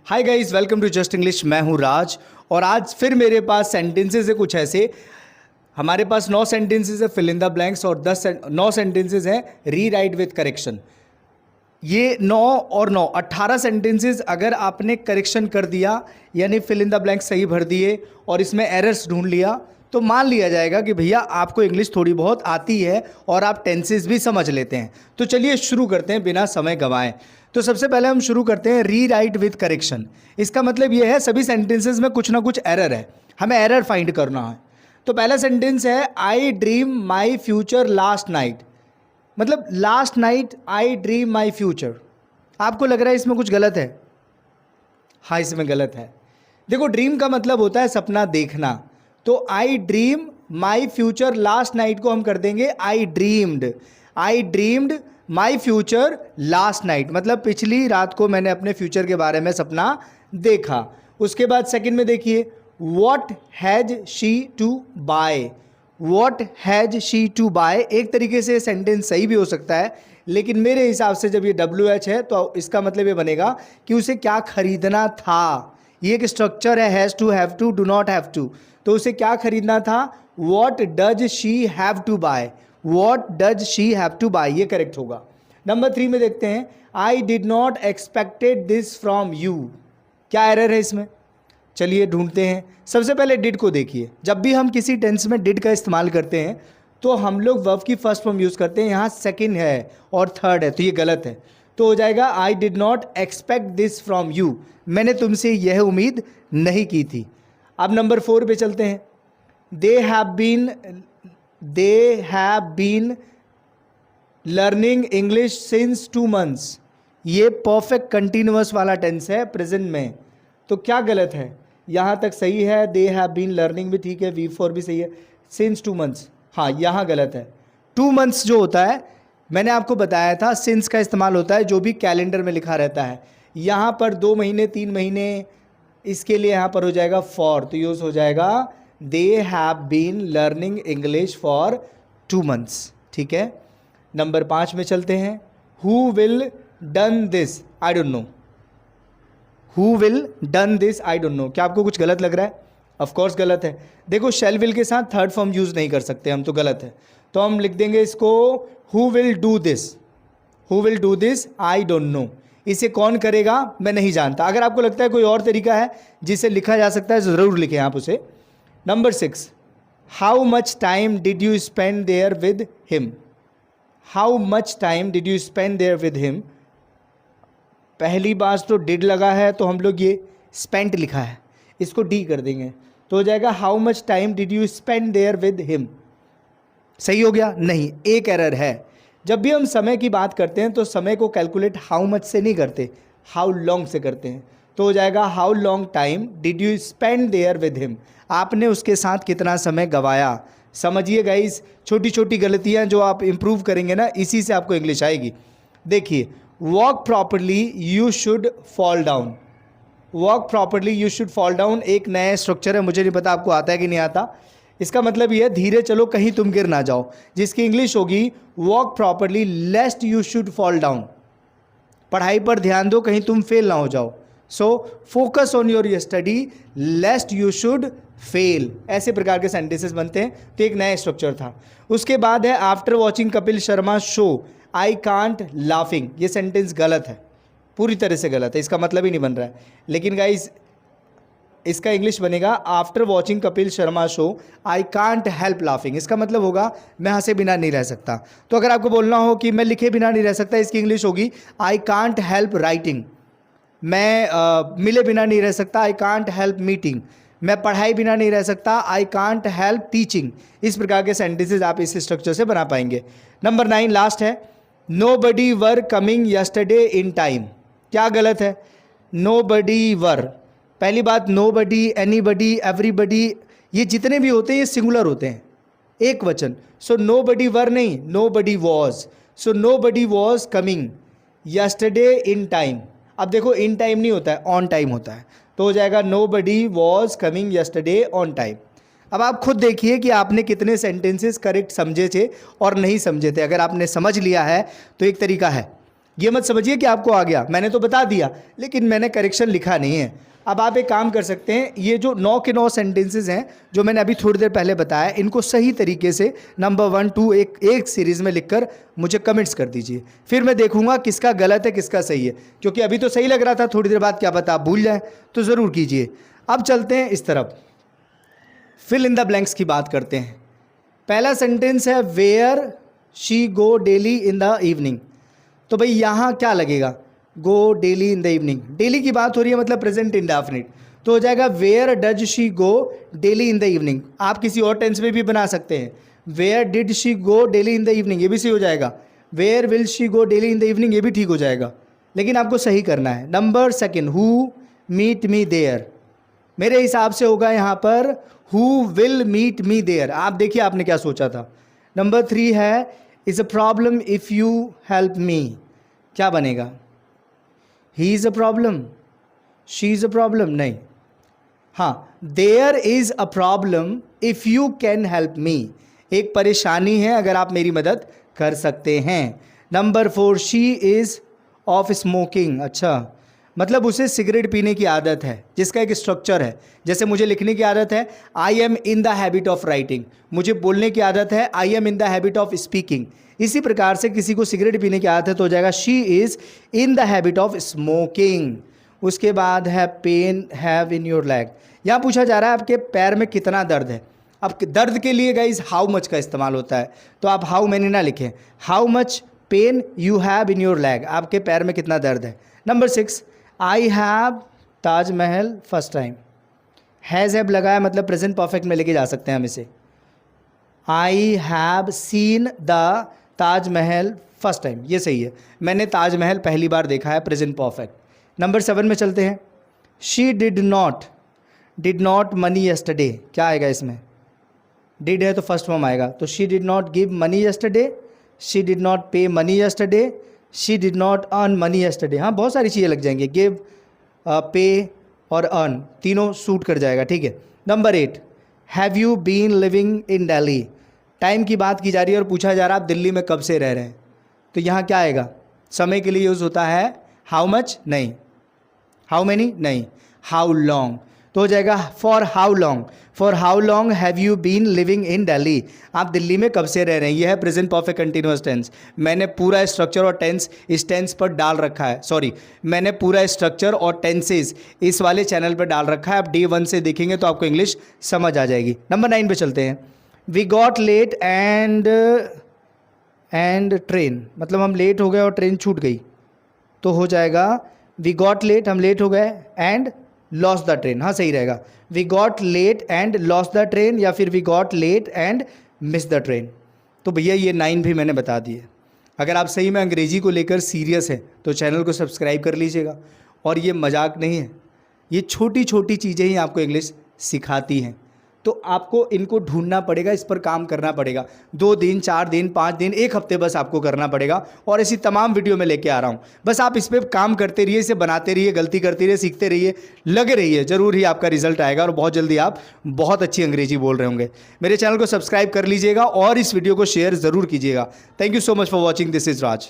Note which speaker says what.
Speaker 1: Hi guys, welcome to just English. मैं हूं राज और आज फिर मेरे पास सेंटेंसेस है कुछ ऐसे। हमारे पास 9 सेंटेंसेस है फिल इन द ब्लैंक्स और 9 सेंटेंसेस हैं री राइट विथ करेक्शन। ये 9 और 9 18 सेंटेंसेस अगर आपने करेक्शन कर दिया यानी फिल इन द ब्लैंक्स सही भर दिए और इसमें एरर्स ढूंढ लिया तो मान लिया जाएगा कि भैया आपको इंग्लिश थोड़ी बहुत आती है और आप टेंसेस भी समझ लेते हैं। तो चलिए शुरू करते हैं बिना समय गंवाए। तो सबसे पहले हम शुरू करते हैं री राइट विथ करेक्शन। इसका मतलब यह है सभी सेंटेंसेस में कुछ ना कुछ एरर है, हमें एरर फाइंड करना है। तो पहला सेंटेंस है I dream my future last night. मतलब last night I dream my future. आपको लग रहा है इसमें कुछ गलत है? हाँ, इसमें गलत है। देखो, ड्रीम का मतलब होता है सपना देखना। तो आई dream my future last night को हम कर देंगे आई ड्रीम्ड माई फ्यूचर लास्ट नाइट। मतलब पिछली रात को मैंने अपने फ्यूचर के बारे में सपना देखा। उसके बाद सेकंड में देखिए, what has she to buy. What has she to buy एक तरीके से सेंटेंस सही भी हो सकता है, लेकिन मेरे हिसाब से जब ये WH है तो इसका मतलब ये बनेगा कि उसे क्या खरीदना था। ये एक स्ट्रक्चर है, has to, have to, do not have to. तो उसे क्या खरीदना था? What does she have to buy. What does she have to buy, ये करेक्ट होगा। नंबर 3 में देखते हैं, I did not expected this from you. क्या एरर है इसमें? चलिए ढूंढते हैं। सबसे पहले डिड को देखिए। जब भी हम किसी टेंस में डिड का इस्तेमाल करते हैं तो हम लोग वर्ब की फर्स्ट फॉर्म यूज़ करते हैं। यहाँ सेकंड है और थर्ड है, तो ये गलत है। तो हो जाएगा आई did not expect this from you. मैंने तुमसे यह उम्मीद नहीं की थी। अब नंबर 4 पे चलते हैं। They have been learning English since 2 months। ये परफेक्ट कंटिन्यूअस वाला टेंस है प्रेजेंट में। तो क्या गलत है? यहाँ तक सही है, दे हैव बीन लर्निंग भी ठीक है, V4 भी सही है, सिंस 2 months हाँ यहाँ गलत है। 2 months जो होता है, मैंने आपको बताया था सिंस का इस्तेमाल होता है जो भी कैलेंडर में लिखा रहता है। यहाँ पर 2 महीने 3 महीने, इसके लिए यहाँ पर हो जाएगा फॉर, तो यूज़ हो जाएगा they have been learning English for 2 months। ठीक है। नंबर 5 में चलते हैं। Who will done this I don't know. Who will done this I don't know. क्या आपको कुछ गलत लग रहा है? ऑफ कोर्स गलत है। देखो, शेल विल के साथ थर्ड फॉर्म यूज़ नहीं कर सकते हम, तो गलत है। तो हम लिख देंगे इसको who will do this. Who will do this I don't no. इसे कौन करेगा मैं नहीं जानता। अगर आपको लगता है कोई और तरीका है जिसे लिखा जा सकता है ज़रूर लिखें आप उसे। Number 6, how much time did you spend there with him. How much time did you spend there with him. पहली बार तो डिड लगा है तो हम लोग ये स्पेंट लिखा है, इसको डी कर देंगे तो हो जाएगा how much time did you spend there with him. सही हो गया? नहीं, एक एरर है। जब भी हम समय की बात करते हैं तो समय को कैलकुलेट हाउ मच से नहीं करते, हाउ लॉन्ग से करते हैं। तो हो जाएगा how long time did you spend there with him. आपने उसके साथ कितना समय गंवाया। समझिए गाइस, छोटी छोटी गलतियां जो आप इंप्रूव करेंगे ना, इसी से आपको इंग्लिश आएगी। देखिए, walk properly you should fall down. Walk properly you should fall down एक नया स्ट्रक्चर है, मुझे नहीं पता आपको आता है कि नहीं आता। इसका मतलब ये है धीरे चलो कहीं तुम गिर ना जाओ, जिसकी इंग्लिश होगी walk properly लेस्ट you should fall down. पढ़ाई पर ध्यान दो कहीं तुम फेल ना हो जाओ। So focus on your study लेस्ट you should fail. ऐसे प्रकार के सेंटेंसेस बनते हैं। तो एक नया स्ट्रक्चर था। उसके बाद है after watching Kapil Sharma show I can't laughing. ये सेंटेंस गलत है, पूरी तरह से गलत है, इसका मतलब ही नहीं बन रहा है। लेकिन गाइस, इसका इंग्लिश बनेगा after watching Kapil Sharma show I can't help laughing. इसका मतलब होगा मैं हंसे बिना नहीं रह सकता। तो अगर आपको बोलना हो कि मैं लिखे बिना नहीं रह सकता, इसकी इंग्लिश होगी आई कांट हेल्प राइटिंग। मैं मिले बिना नहीं रह सकता, आई कांट हेल्प मीटिंग। मैं पढ़ाई बिना नहीं रह सकता, आई कांट हेल्प टीचिंग। इस प्रकार के सेंटेंसेज आप इस स्ट्रक्चर से बना पाएंगे। नंबर 9 लास्ट है, nobody were coming yesterday in time. क्या गलत है? नो बडी वर, पहली बात nobody, anybody, everybody, ये जितने भी होते हैं ये सिंगुलर होते हैं, एक वचन। सो नो बडी वर नहीं, nobody was. So nobody was coming yesterday in time. अब देखो, इन टाइम नहीं होता है, ऑन टाइम होता है। तो हो जाएगा nobody was coming yesterday on time. अब आप खुद देखिए कि आपने कितने सेंटेंसेस करेक्ट समझे थे और नहीं समझे थे। अगर आपने समझ लिया है तो एक तरीका है, ये मत समझिए कि आपको आ गया, मैंने तो बता दिया लेकिन मैंने करेक्शन लिखा नहीं है। अब आप एक काम कर सकते हैं, ये जो 9 के 9 सेंटेंसेज हैं जो मैंने अभी थोड़ी देर पहले बताया, इनको सही तरीके से नंबर 1 2 एक सीरीज़ में लिखकर मुझे कमेंट्स कर दीजिए, फिर मैं देखूंगा किसका गलत है किसका सही है, क्योंकि अभी तो सही लग रहा था, थोड़ी देर बाद क्या पता आप भूल जाए, तो ज़रूर कीजिए। अब चलते हैं इस तरफ, फिल इन द ब्लैंक्स की बात करते हैं। पहला सेंटेंस है where she go daily in the evening. तो भाई यहाँ क्या लगेगा, go daily in the evening, daily की बात हो रही है मतलब प्रेजेंट इंडेफिनिट, तो हो जाएगा where does she go daily in the evening. आप किसी और टेंस में भी बना सकते हैं, where did she go daily in the evening, ये भी सही हो जाएगा। Where will she go daily in the evening, ये भी ठीक हो जाएगा, लेकिन आपको सही करना है। Number 2, who meet me there, मेरे हिसाब से होगा यहाँ पर who will meet me there. आप देखिए आपने क्या सोचा था। नंबर 3 है is a problem if you help me, क्या बनेगा, he is a problem, she is a problem, नहीं, हाँ, there is a problem if you can help me, एक परेशानी है अगर आप मेरी मदद कर सकते हैं। Number 4, she is of smoking, अच्छा मतलब उसे सिगरेट पीने की आदत है, जिसका एक स्ट्रक्चर है, जैसे मुझे लिखने की आदत है I am in the habit of writing, मुझे बोलने की आदत है I am in the habit of speaking, इसी प्रकार से किसी को सिगरेट पीने की आदत है तो हो जाएगा she is in the habit of smoking. उसके बाद है pain have in your leg, यहाँ पूछा जा रहा है आपके पैर में कितना दर्द है। अब दर्द के लिए गाइस हाउ मच का इस्तेमाल होता है, तो आप हाउ मैनी ना लिखें, how much pain you have in your leg, आपके पैर में कितना दर्द है। Number 6, I have Taj Mahal first time, has have लगाया मतलब प्रेजेंट परफेक्ट में लेके जा सकते हैं हम इसे। I have seen the Taj Mahal first time, ये सही है, मैंने ताजमहल पहली बार देखा है, प्रेजेंट परफेक्ट। नंबर 7 में चलते हैं, she did not money yesterday, क्या आएगा इसमें, डिड है तो फर्स्ट फॉर्म आएगा, तो she did not give money yesterday, she did not pay money yesterday, she did not earn money yesterday. हाँ बहुत सारी चीज़ें लग जाएंगी, गिव पे और अर्न तीनों सूट कर जाएगा, ठीक है। Number 8, have you been living in Delhi, time की बात की जा रही है और पूछा जा रहा है आप दिल्ली में कब से रह रहे हैं, तो यहाँ क्या आएगा, समय के लिए यूज़ होता है हाउ मच, नहीं, हाउ मैनी, नहीं, हाउ लॉन्ग, तो हो जाएगा for how long have you been living in Delhi, आप दिल्ली में कब से रह रहे हैं, यह है प्रेजेंट परफेक्ट कंटिन्यूअस टेंस। मैंने पूरा स्ट्रक्चर और टेंस इस टेंस पर डाल रखा है, सॉरी मैंने पूरा स्ट्रक्चर और टेंसेस इस वाले चैनल पर डाल रखा है, आप डे 1 से देखेंगे तो आपको इंग्लिश समझ आ जाएगी। नंबर 9 पे चलते हैं, we got late and train, मतलब हम लेट हो गए और ट्रेन छूट गई, तो हो जाएगा वी गॉट लेट, हम लेट हो गए, एंड लॉस द ट्रेन, हाँ सही रहेगा, we got late and loss the train, या फिर we got late and miss the train. तो भैया ये 9 भी मैंने बता दिए। अगर आप सही में अंग्रेजी को लेकर सीरियस हैं तो चैनल को सब्सक्राइब कर लीजिएगा, और ये मजाक नहीं है, ये छोटी छोटी चीज़ें ही आपको इंग्लिश सिखाती हैं, तो आपको इनको ढूंढना पड़ेगा, इस पर काम करना पड़ेगा, 2 दिन 4 दिन 5 दिन 1 हफ्ते बस आपको करना पड़ेगा, और ऐसी तमाम वीडियो में लेके आ रहा हूँ, बस आप इस पर काम करते रहिए, इसे बनाते रहिए, गलती करते रहिए, सीखते रहिए, लगे रहिए, ज़रूर ही आपका रिजल्ट आएगा और बहुत जल्दी आप बहुत अच्छी अंग्रेजी बोल रहे होंगे। मेरे चैनल को सब्सक्राइब कर लीजिएगा और इस वीडियो को शेयर ज़रूर कीजिएगा। Thank you so much for watching, this is Raj.